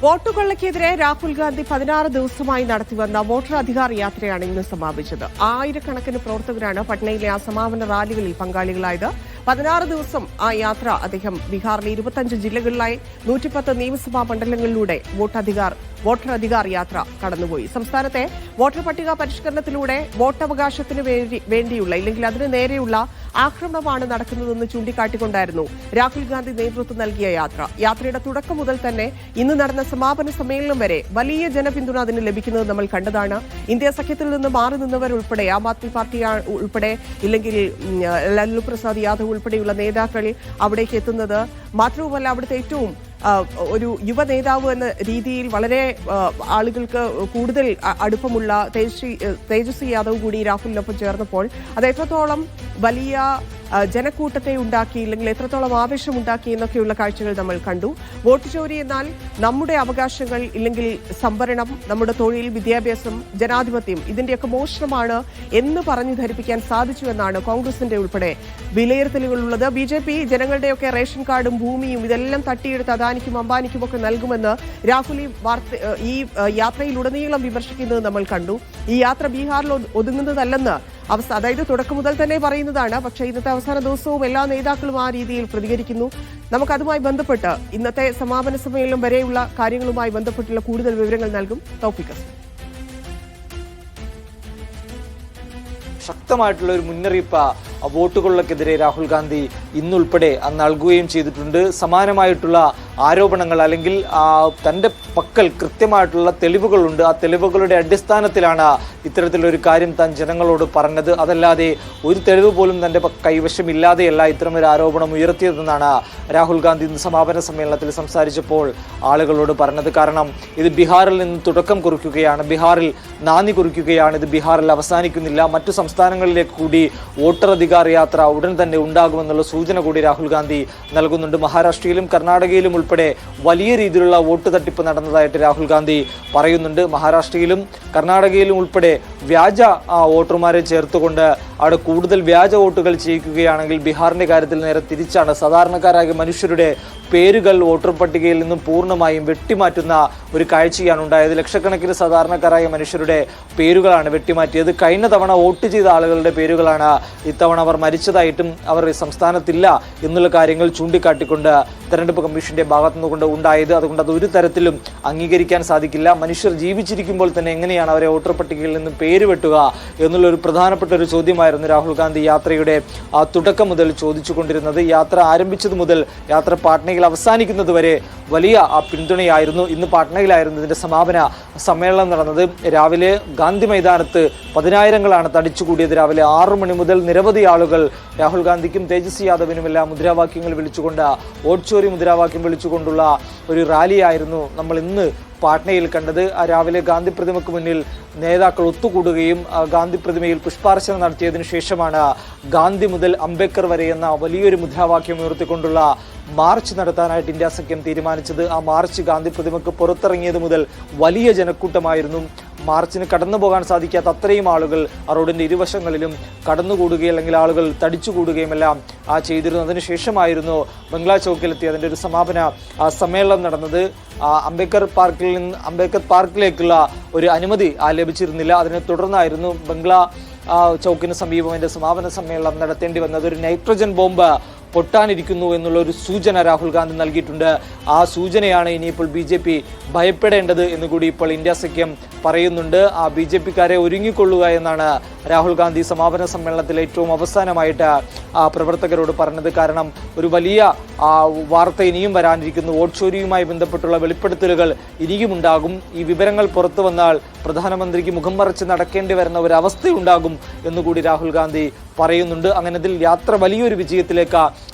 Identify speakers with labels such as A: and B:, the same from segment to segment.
A: Vote കൊള്ളയ്ക്കെതിരെ Rahul Gandhi 16 ദിവസമായി നടത്തിവന്ന voter Adhikar യാത്രയാണ് ഇന്ന് സമാപിച്ചത്. ആയിരക്കണക്കിന് പ്രവർത്തകരാണ് പട്നയിലെ ആ സമാപന റാലികളിൽ പങ്കാളികളായത്. 16 ദിവസം ആ യാത്ര അദ്ദേഹം ബീഹാറിലെ 25 ജില്ലകളിലായി 110 നിയമസഭാ മണ്ഡലങ്ങളിലൂടെ വോട്ടർ അധികാർ യാത്ര കടന്നുപോയി. സംസ്ഥാനത്തെ വോട്ടർ പട്ടിക പരിഷ്കരണത്തിലൂടെ വോട്ടവകാശത്തിന് വേണ്ടിയുള്ള ഇല്ലെങ്കിൽ അതിന് നേരെയുള്ള ആക്രമണമാണ് നടക്കുന്നതെന്ന് ചൂണ്ടിക്കാട്ടിക്കൊണ്ടായിരുന്നു രാഹുൽ ഗാന്ധി നേതൃത്വം നൽകിയ യാത്ര. യാത്രയുടെ തുടക്കം മുതൽ തന്നെ ഇന്ന് നടന്ന സമാപന സമ്മേളനം വരെ വലിയ ജനപിന്തുണ അതിന് ലഭിക്കുന്നത് നമ്മൾ കണ്ടതാണ്. ഇന്ത്യ സഖ്യത്തിൽ നിന്ന് മാറി നിന്നവർ ഉൾപ്പെടെ, ആം ആദ്മി പാർട്ടി ഉൾപ്പെടെ, ഇല്ലെങ്കിൽ ലാലു പ്രസാദ് യാദവ് ഉൾപ്പെടെയുള്ള നേതാക്കൾ അവിടേക്ക് എത്തുന്നത്. മാത്രവുമല്ല, അവിടുത്തെ ഏറ്റവും ഒരു യുവ നേതാവ് എന്ന രീതിയിൽ വളരെ ആളുകൾക്ക് കൂടുതൽ അടുപ്പമുള്ള തേജസ്വി യാദവ് കൂടി രാഹുലിനൊപ്പം ചേർന്നപ്പോൾ അത് എത്രത്തോളം വലിയ ജനക്കൂട്ടത്തെ ഉണ്ടാക്കി, ഇല്ലെങ്കിൽ എത്രത്തോളം ആവേശമുണ്ടാക്കി എന്നൊക്കെയുള്ള കാഴ്ചകൾ നമ്മൾ കണ്ടു. വോട്ട് ചോരി എന്നാൽ നമ്മുടെ അവകാശങ്ങൾ, ഇല്ലെങ്കിൽ സംവരണം, നമ്മുടെ തൊഴിൽ, വിദ്യാഭ്യാസം, ജനാധിപത്യം ഇതിന്റെയൊക്കെ മോഷണമാണ് എന്ന് പറഞ്ഞു ധരിപ്പിക്കാൻ സാധിച്ചു എന്നാണ് കോൺഗ്രസിന്റെ ഉൾപ്പെടെ വിലയിരുത്തലുകളുള്ളത്. BJP ജനങ്ങളുടെയൊക്കെ റേഷൻ കാർഡും ഭൂമിയും ഇതെല്ലാം തട്ടിയെടുത്ത് അദാനിക്കും അംബാനിക്കുമൊക്കെ നൽകുമെന്ന് രാഹുൽ ഈ യാത്രയിലുടനീളം വിമർശിക്കുന്നത് നമ്മൾ കണ്ടു. ഈ യാത്ര ബീഹാറിൽ ഒതുങ്ങുന്നതല്ലെന്ന് അതായത് തുടക്കം മുതൽ തന്നെ പറയുന്നതാണ്. പക്ഷേ ഇന്നത്തെ അവസാന ദിവസവും എല്ലാ നേതാക്കളും ആ രീതിയിൽ പ്രതികരിക്കുന്നു. നമുക്കതുമായി ബന്ധപ്പെട്ട് ഇന്നത്തെ സമാപന സമ്മേളനം വരെയുള്ള കാര്യങ്ങളുമായി ബന്ധപ്പെട്ടുള്ള കൂടുതൽ വിവരങ്ങൾ നൽകും തൗഫീഖ്.
B: ശക്തമായിട്ടുള്ള ഒരു മുന്നറിയിപ്പ് വോട്ടുകൾക്കെതിരെ രാഹുൽ ഗാന്ധി ഇന്നുൾപ്പെടെ നൽകുകയും ചെയ്തിട്ടുണ്ട്. സമാനമായിട്ടുള്ള ആരോപണങ്ങൾ അല്ലെങ്കിൽ തൻ്റെ പക്കൽ കൃത്യമായിട്ടുള്ള തെളിവുകളുണ്ട്. ആ തെളിവുകളുടെ അടിസ്ഥാനത്തിലാണ് ഇത്തരത്തിലൊരു കാര്യം താൻ ജനങ്ങളോട് പറഞ്ഞത്. അതല്ലാതെ ഒരു തെളിവ് പോലും തൻ്റെ കൈവശമില്ലാതെയല്ല ഇത്തരമൊരു ആരോപണം ഉയർത്തിയതെന്നാണ് രാഹുൽ ഗാന്ധി ഇന്ന് സമാപന സമ്മേളനത്തിൽ സംസാരിച്ചപ്പോൾ ആളുകളോട് പറഞ്ഞത്. കാരണം ഇത് ബീഹാറിൽ നിന്ന് തുടക്കം കുറിക്കുകയാണ്, ബീഹാറിൽ നാന്ദി കുറിക്കുകയാണ്, ഇത് ബീഹാറിൽ അവസാനിക്കുന്നില്ല. മറ്റു സംസ്ഥാനങ്ങളിലേക്ക് കൂടി വോട്ടർ അധികാർ യാത്ര ഉടൻ തന്നെ ഉണ്ടാകുമെന്നുള്ള സൂചന കൂടി രാഹുൽ ഗാന്ധി നൽകുന്നുണ്ട്. മഹാരാഷ്ട്രയിലും കർണാടകയിലും ഉൾപ്പെടെ വലിയ രീതിയിലുള്ള വോട്ട് തട്ടിപ്പ് നടന്നതായിട്ട് രാഹുൽ ഗാന്ധി പറയുന്നുണ്ട്. മഹാരാഷ്ട്രയിലും കർണാടകയിലും ഉൾപ്പെടെ വ്യാജ വോട്ടർമാരെ ചേർത്തുകൊണ്ട് അവിടെ കൂടുതൽ വ്യാജ വോട്ടുകൾ ചെയ്യിക്കുകയാണെങ്കിൽ ബീഹാറിന്റെ കാര്യത്തിൽ നേരെ തിരിച്ചാണ്. സാധാരണക്കാരായ മനുഷ്യരുടെ പേരുകൾ വോട്ടർ പട്ടികയിൽ നിന്നും പൂർണ്ണമായും വെട്ടിമാറ്റുന്ന ഒരു കാഴ്ചയാണ് ഉണ്ടായത്. ലക്ഷക്കണക്കിന് സാധാരണക്കാരായ മനുഷ്യരുടെ പേരുകളാണ് വെട്ടിമാറ്റിയത്. കഴിഞ്ഞ തവണ വോട്ട് ചെയ്ത ആളുകളുടെ പേരുകളാണ് ഇത്തവണ അവർ മരിച്ചതായിട്ടും അവർ സംസ്ഥാനത്തില്ല എന്നുള്ള കാര്യങ്ങൾ ചൂണ്ടിക്കാട്ടിക്കൊണ്ട് തെരഞ്ഞെടുപ്പ് കമ്മീഷന്റെ ഭാഗത്തുനിന്നുകൊണ്ട് ഉണ്ടായത്. അതുകൊണ്ട് അത് ഒരു തരത്തിലും അംഗീകരിക്കാൻ സാധിക്കില്ല. മനുഷ്യർ ജീവിച്ചിരിക്കുമ്പോൾ തന്നെ എങ്ങനെയാണ് അവരെ വോട്ടർ പട്ടികയിൽ നിന്നും പേര് വെട്ടുക എന്നുള്ളൊരു പ്രധാനപ്പെട്ട ഒരു ചോദ്യമായിരുന്നു രാഹുൽ ഗാന്ധി യാത്രയുടെ തുടക്കം മുതൽ ചോദിച്ചുകൊണ്ടിരുന്നത്. യാത്ര ആരംഭിച്ചത് മുതൽ യാത്ര പാട്നയിൽ അവസാനിക്കുന്നത് വരെ വലിയ പിന്തുണയായിരുന്നു. ഇന്ന് പാട്നയിലായിരുന്നു ഇതിന്റെ സമാപന സമ്മേളനം നടന്നത്. രാവിലെ ഗാന്ധി മൈതാനത്ത് 10,000ങ്ങളാണ് തടിച്ചുകൂടിയത്. രാവിലെ 6 മണി മുതൽ നിരവധി ആളുകൾ രാഹുൽ ഗാന്ധിക്കും തേജസ്വി യാദവിനുമെല്ലാം മുദ്രാവാക്യങ്ങൾ വിളിച്ചുകൊണ്ട്, വോട്ട് ചോരി മുദ്രാവാക്യം വിളിച്ചുകൊണ്ടുള്ള ഒരു റാലിയായിരുന്നു നമ്മൾ ഇന്ന് പാട്നയിൽ കണ്ടത്. രാവിലെ ഗാന്ധി പ്രതിമയ്ക്ക് മുന്നിൽ നേതാക്കൾ ഒത്തുകൂടുകയും ഗാന്ധി പ്രതിമയിൽ പുഷ്പാർച്ചന നടത്തിയതിനു ശേഷമാണ് ഗാന്ധി മുതൽ അംബേദ്കർ വരെ എന്ന വലിയൊരു മുദ്രാവാക്യം ഉയർത്തിക്കൊണ്ടുള്ള മാർച്ച് നടത്താനായിട്ട് ഇന്ത്യ സഖ്യം തീരുമാനിച്ചത്. ആ മാർച്ച് ഗാന്ധി പ്രതിമയ്ക്ക് പുറത്തിറങ്ങിയത് മുതൽ വലിയ ജനക്കൂട്ടമായിരുന്നു. മാർച്ചിന് കടന്നു പോകാൻ സാധിക്കാത്ത അത്രയും ആളുകൾ റോഡിന്റെ ഇരുവശങ്ങളിലും കടന്നുകൂടുകയും അല്ലെങ്കിൽ ആളുകൾ തടിച്ചുകൂടുകയും എല്ലാം ചെയ്തിരുന്നു. അതിനുശേഷമായിരുന്നു ബംഗ്ലാ ചൗക്കിലെത്തി അതിന്റെ ഒരു സമാപന സമ്മേളനം നടന്നത്. അംബേദ്കർ പാർക്കിലേക്കുള്ള ഒരു അനുമതി ലഭിച്ചിരുന്നില്ല. അതിനെ തുടർന്നായിരുന്നു ബംഗ്ലാ ചൗക്കിന് സമീപം അതിന്റെ സമാപന സമ്മേളനം നടത്തേണ്ടി വന്നത്. ഒരു നൈട്രജൻ ബോംബ് പൊട്ടാനിരിക്കുന്നു എന്നുള്ള ഒരു സൂചന രാഹുൽ ഗാന്ധി നൽകിയിട്ടുണ്ട്. ആ സൂചനയാണ് ഇനിയിപ്പോൾ BJP ഭയപ്പെടേണ്ടത് എന്നുകൂടി ഇപ്പോൾ ഇന്ത്യ സഖ്യം പറയുന്നുണ്ട്. ആ BJPക്കാരെ ഒരുങ്ങിക്കൊള്ളുക എന്നാണ് രാഹുൽ ഗാന്ധി സമാപന സമ്മേളനത്തിൽ ഏറ്റവും അവസാനമായിട്ട് പ്രവർത്തകരോട് പറഞ്ഞത്. കാരണം ഒരു വലിയ വാർത്ത ഇനിയും വരാനിരിക്കുന്നു. വോട്ട് ചോരിയുമായി ബന്ധപ്പെട്ടുള്ള വെളിപ്പെടുത്തലുകൾ ഇനിയും ഉണ്ടാകും. ഈ വിവരങ്ങൾ പുറത്തു വന്നാൽ പ്രധാനമന്ത്രിക്ക് മുഖം മറച്ച് നടക്കേണ്ടി വരുന്ന ഒരവസ്ഥയുണ്ടാകും എന്നുകൂടി രാഹുൽ ഗാന്ധി പറയുന്നുണ്ട്. അങ്ങനെ ഇതിൽ യാത്ര വലിയൊരു വിജയത്തിലേക്ക്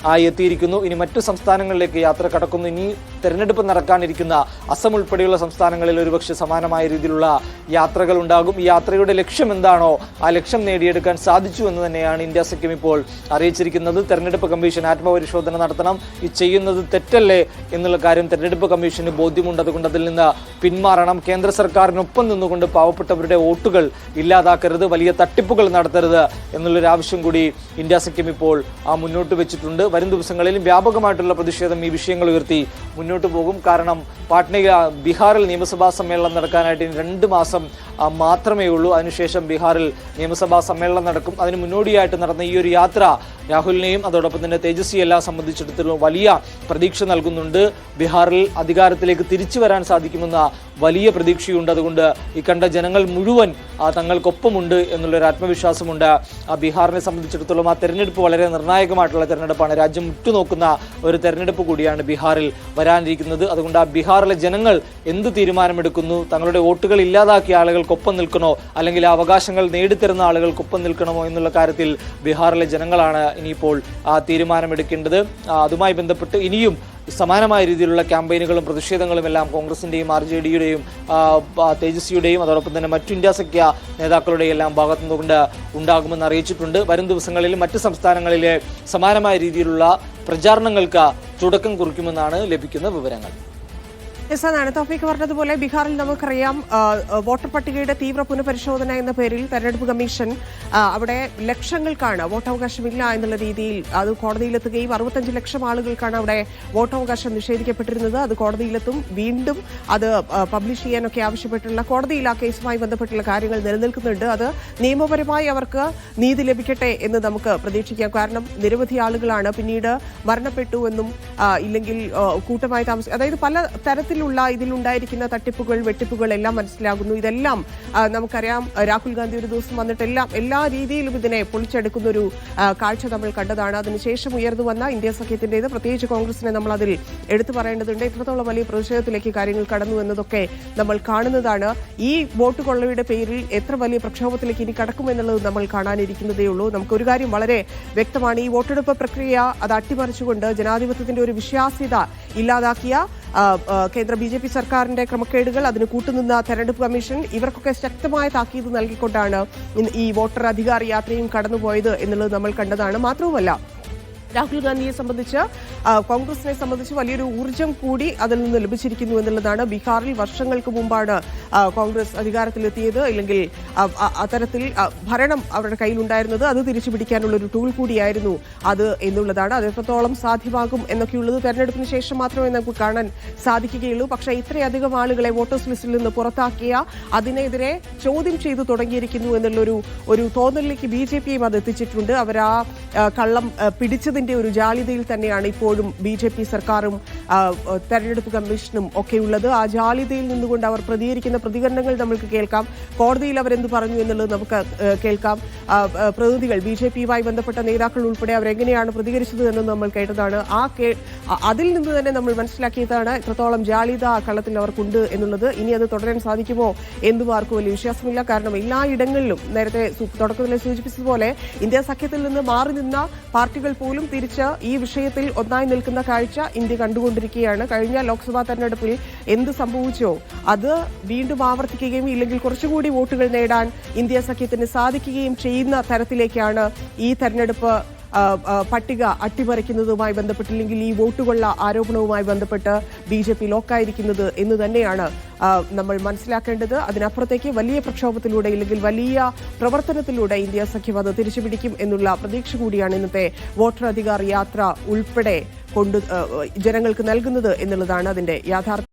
B: എത്തിയിരിക്കുന്നു. ഇനി മറ്റു സംസ്ഥാനങ്ങളിലേക്ക് യാത്ര കടക്കുന്നു. ഇനി തെരഞ്ഞെടുപ്പ് നടക്കാനിരിക്കുന്ന അസം ഉൾപ്പെടെയുള്ള സംസ്ഥാനങ്ങളിൽ ഒരുപക്ഷെ സമാനമായ രീതിയിലുള്ള യാത്രകൾ ഉണ്ടാകും. ഈ യാത്രയുടെ ലക്ഷ്യം എന്താണോ ആ ലക്ഷ്യം നേടിയെടുക്കാൻ സാധിച്ചു എന്ന് തന്നെയാണ് ഇന്ത്യ സഖ്യം ഇപ്പോൾ അറിയിച്ചിരിക്കുന്നത്. തെരഞ്ഞെടുപ്പ് കമ്മീഷൻ ആത്മപരിശോധന നടത്തണം. ഈ ചെയ്യുന്നത് തെറ്റല്ലേ എന്നുള്ള കാര്യം തെരഞ്ഞെടുപ്പ് കമ്മീഷന് ബോധ്യമുണ്ട്. അതുകൊണ്ട് അതിൽ നിന്ന് പിന്മാറണം. കേന്ദ്ര സർക്കാരിനൊപ്പം നിന്നുകൊണ്ട് പാവപ്പെട്ടവരുടെ വോട്ടുകൾ ഇല്ലാതാക്കരുത്, വലിയ തട്ടിപ്പുകൾ നടത്തരുത് എന്നുള്ളൊരു ആവശ്യം കൂടി ഇന്ത്യ സഖ്യം ഇപ്പോൾ മുന്നോട്ട് വെച്ചിട്ടുണ്ട്. വരും ദിവസങ്ങളിലും വ്യാപകമായിട്ടുള്ള പ്രതിഷേധം ഈ വിഷയങ്ങൾ ഉയർത്തി മുന്നോട്ട് മുന്നോട്ട് പോകും. കാരണം ബീഹാറിൽ നിയമസഭാ സമ്മേളനം നടക്കാനായിട്ട് ഇനി 2 മാസം മാത്രമേ ഉള്ളൂ. അതിനുശേഷം ബീഹാറിൽ നിയമസഭാ സമ്മേളനം നടക്കും. അതിന് മുന്നോടിയായിട്ട് നടന്ന ഈ ഒരു യാത്ര രാഹുലിനെയും അതോടൊപ്പം തന്നെ തേജസ്വിയെല്ലാം സംബന്ധിച്ചിടത്തോളം വലിയ പ്രതീക്ഷ നൽകുന്നുണ്ട്. ബീഹാറിൽ അധികാരത്തിലേക്ക് തിരിച്ചു വരാൻ സാധിക്കുമെന്ന വലിയ പ്രതീക്ഷയുണ്ട്. അതുകൊണ്ട് ഈ കണ്ട ജനങ്ങൾ മുഴുവൻ തങ്ങൾക്കൊപ്പമുണ്ട് എന്നുള്ളൊരു ആത്മവിശ്വാസമുണ്ട്. ബീഹാറിനെ സംബന്ധിച്ചിടത്തോളം ആ തെരഞ്ഞെടുപ്പ് വളരെ നിർണായകമായിട്ടുള്ള തെരഞ്ഞെടുപ്പാണ്. രാജ്യം ഉറ്റുനോക്കുന്ന ഒരു തെരഞ്ഞെടുപ്പ് കൂടിയാണ് ബീഹാറിൽ വരാനിരിക്കുന്നത്. അതുകൊണ്ട് ആ ബീഹാറിലെ ജനങ്ങൾ എന്ത് തീരുമാനമെടുക്കുന്നു, തങ്ങളുടെ വോട്ടുകൾ ഇല്ലാതാക്കിയ ആളുകൾക്കൊപ്പം നിൽക്കണോ അല്ലെങ്കിൽ ആ അവകാശങ്ങൾ നേടിത്തരുന്ന ആളുകൾക്കൊപ്പം നിൽക്കണമോ എന്നുള്ള കാര്യത്തിൽ ബീഹാറിലെ ജനങ്ങളാണ് ഇനിയിപ്പോൾ തീരുമാനമെടുക്കേണ്ടത്. അതുമായി ബന്ധപ്പെട്ട് ഇനിയും സമാനമായ രീതിയിലുള്ള ക്യാമ്പയിനുകളും പ്രതിഷേധങ്ങളും എല്ലാം കോൺഗ്രസിന്റെയും RJDയുടെയും തേജസ്വിയുടെയും അതോടൊപ്പം തന്നെ മറ്റു ഇന്ത്യ സഖ്യ നേതാക്കളുടെയും എല്ലാം ഭാഗത്തുനിന്നുകൊണ്ട് ഉണ്ടാകുമെന്ന് അറിയിച്ചിട്ടുണ്ട്. വരും ദിവസങ്ങളിൽ മറ്റ് സംസ്ഥാനങ്ങളിലെ സമാനമായ രീതിയിലുള്ള പ്രചാരണങ്ങൾക്ക് തുടക്കം കുറിക്കുമെന്നാണ് ലഭിക്കുന്ന വിവരങ്ങൾ.
A: തോഫീക്ക് പറഞ്ഞതുപോലെ ബീഹാറിൽ നമുക്കറിയാം വോട്ടർ പട്ടികയുടെ തീവ്ര പുനഃപരിശോധന എന്ന പേരിൽ തെരഞ്ഞെടുപ്പ് കമ്മീഷൻ അവിടെ ലക്ഷങ്ങൾക്കാണ് വോട്ടവകാശമില്ല എന്നുള്ള രീതിയിൽ അത് കോടതിയിലെത്തുകയും 65 ലക്ഷം ആളുകൾക്കാണ് അവിടെ വോട്ടവകാശം നിഷേധിക്കപ്പെട്ടിരുന്നത്. അത് കോടതിയിലെത്തും. വീണ്ടും അത് പബ്ലിഷ് ചെയ്യാനൊക്കെ ആവശ്യപ്പെട്ടുള്ള കോടതിയിൽ ആ കേസുമായി ബന്ധപ്പെട്ടുള്ള കാര്യങ്ങൾ നിലനിൽക്കുന്നുണ്ട്. അത് നിയമപരമായി അവർക്ക് നീതി ലഭിക്കട്ടെ എന്ന് നമുക്ക് പ്രതീക്ഷിക്കാം. കാരണം നിരവധി ആളുകളാണ് പിന്നീട് മരണപ്പെട്ടു എന്നും ഇല്ലെങ്കിൽ കൂട്ടമായി അതായത് പല തരത്തിലുള്ള ഇതിലുണ്ടായിരിക്കുന്ന തട്ടിപ്പുകൾ വെട്ടിപ്പുകൾ എല്ലാം മനസ്സിലാകുന്നു. ഇതെല്ലാം നമുക്കറിയാം. രാഹുൽ ഗാന്ധി ഒരു ദിവസം വന്നിട്ട് എല്ലാ രീതിയിലും ഇതിനെ പൊളിച്ചെടുക്കുന്ന ഒരു കാഴ്ച നമ്മൾ കണ്ടതാണ്. അതിനുശേഷം ഉയർന്നു വന്ന ഇന്ത്യ സഖ്യത്തിൻ്റെത് പ്രത്യേകിച്ച് കോൺഗ്രസിനെ നമ്മൾ അതിൽ എടുത്തു പറയേണ്ടതുണ്ട്. ഇത്രത്തോളം വലിയ പ്രതിഷേധത്തിലേക്ക് കാര്യങ്ങൾ കടന്നു എന്നതൊക്കെ നമ്മൾ കാണുന്നതാണ്. ഈ വോട്ട് കൊള്ളയുടെ പേരിൽ എത്ര വലിയ പ്രക്ഷോഭത്തിലേക്ക് ഇനി കടക്കുമെന്നുള്ളത് നമ്മൾ കാണാനിരിക്കുന്നതേ ഉള്ളൂ. നമുക്കൊരു കാര്യം വളരെ വ്യക്തമാണ്. ഈ വോട്ടെടുപ്പ് പ്രക്രിയ അത് അട്ടിമറിച്ചുകൊണ്ട് ജനാധിപത്യത്തിന്റെ ഒരു വിശ്വാസ്യത ഇല്ലാതാക്കിയ കേന്ദ്ര BJP സർക്കാരിന്റെ ക്രമക്കേടുകൾ, അതിന് കൂട്ടുനിന്ന തെരഞ്ഞെടുപ്പ് കമ്മീഷൻ, ഇവർക്കൊക്കെ ശക്തമായ താക്കീത് നൽകിക്കൊണ്ടാണ് ഈ വോട്ടർ അധികാര യാത്രയും കടന്നുപോയത് എന്നുള്ളത് നമ്മൾ കണ്ടതാണ്. മാത്രവുമല്ല രാഹുൽ ഗാന്ധിയെ സംബന്ധിച്ച് കോൺഗ്രസിനെ സംബന്ധിച്ച് വലിയൊരു ഊർജ്ജം കൂടി അതിൽ നിന്ന് ലഭിച്ചിരിക്കുന്നു എന്നുള്ളതാണ്. ബീഹാറിൽ വർഷങ്ങൾക്ക് മുമ്പാണ് കോൺഗ്രസ് അധികാരത്തിലെത്തിയത്. ഇല്ലെങ്കിൽ അത്തരത്തിൽ ഭരണം അവരുടെ കയ്യിലുണ്ടായിരുന്നത്. അത് തിരിച്ചു പിടിക്കാനുള്ള ഒരു ടൂൾ കൂടിയായിരുന്നു അത് എന്നുള്ളതാണ്. അത് എത്രത്തോളം സാധ്യമാകും എന്നൊക്കെയുള്ളത് തെരഞ്ഞെടുപ്പിന് ശേഷം മാത്രമേ നമുക്ക് കാണാൻ സാധിക്കുകയുള്ളൂ. പക്ഷേ ഇത്രയധികം ആളുകളെ വോട്ടേഴ്സ് ലിസ്റ്റിൽ നിന്ന് പുറത്താക്കിയ അതിനെതിരെ ചോദ്യം ചെയ്തു തുടങ്ങിയിരിക്കുന്നു എന്നുള്ളൊരു തോന്നലിലേക്ക് BJPയും അത് എത്തിച്ചിട്ടുണ്ട്. അവർ ആ കള്ളം പിടിച്ചതിന്റെ ഒരു ജാള്യതയിൽ തന്നെയാണ് ഇപ്പോഴും BJP സർക്കാരും തെരഞ്ഞെടുപ്പ് കമ്മീഷനും ഒക്കെയുള്ളത്. ആ ജാള്യതയിൽ നിന്നുകൊണ്ട് അവർ പ്രതികരിക്കുന്ന പ്രതികരണങ്ങൾ നമ്മൾക്ക് കേൾക്കാം. കോടതിയിൽ അവരെന്ത് പറഞ്ഞു എന്നുള്ളത് നമുക്ക് കേൾക്കാം. പ്രതിനിധികൾ BJPയുമായി ബന്ധപ്പെട്ട നേതാക്കൾ ഉൾപ്പെടെ അവരെങ്ങനെയാണ് പ്രതികരിച്ചത് എന്ന് നമ്മൾ കേട്ടതാണ്. അതിൽ നിന്ന് തന്നെ നമ്മൾ മനസ്സിലാക്കിയതാണ് എത്രത്തോളം ജാള്യത ആ കള്ളത്തിൽ അവർക്കുണ്ട് എന്നുള്ളത്. ഇനി അത് തുടരാൻ സാധിക്കുമോ എന്നും ആർക്കും വലിയ വിശ്വാസമില്ല. കാരണം എല്ലായിടങ്ങളിലും നേരത്തെ തുടക്കത്തിൽ സൂചിപ്പിച്ചതുപോലെ ഇന്ത്യ സഖ്യത്തിൽ നിന്ന് മാറി നിന്ന പാർട്ടികൾ പോലും തിരിച്ച് ഈ വിഷയത്തിൽ ഒന്നായി നിൽക്കുന്ന കാഴ്ച ഇന്ത്യ കണ്ടുകൊണ്ടിരിക്കുകയാണ്. കഴിഞ്ഞ ലോക്സഭാ തെരഞ്ഞെടുപ്പിൽ എന്ത് സംഭവിച്ചോ അത് വീണ്ടും ആവർത്തിക്കുകയും ഇല്ലെങ്കിൽ കുറച്ചുകൂടി വോട്ടുകൾ നേടാൻ ഇന്ത്യ സഖ്യത്തിന് സാധിക്കുകയും ചെയ്യുന്ന തരത്തിലേക്കാണ് ഈ തെരഞ്ഞെടുപ്പ് പട്ടിക അട്ടിമറിക്കുന്നതുമായി ബന്ധപ്പെട്ടില്ലെങ്കിൽ ഈ വോട്ടുകൊള്ള ആരോപണവുമായി ബന്ധപ്പെട്ട് BJP ലോക്കായിരിക്കുന്നത് എന്ന് തന്നെയാണ് നമ്മൾ മനസ്സിലാക്കേണ്ടത്. അതിനപ്പുറത്തേക്ക് വലിയ പ്രക്ഷോഭത്തിലൂടെ ഇല്ലെങ്കിൽ വലിയ പ്രവർത്തനത്തിലൂടെ ഇന്ത്യ സഖ്യം അത് തിരിച്ചുപിടിക്കും എന്നുള്ള പ്രതീക്ഷ കൂടിയാണ് ഇന്നത്തെ വോട്ടർ അധികാർ യാത്ര ഉൾപ്പെടെ ജനങ്ങൾക്ക് നൽകുന്നത് എന്നുള്ളതാണ് അതിന്റെ യാഥാർത്ഥ്യം.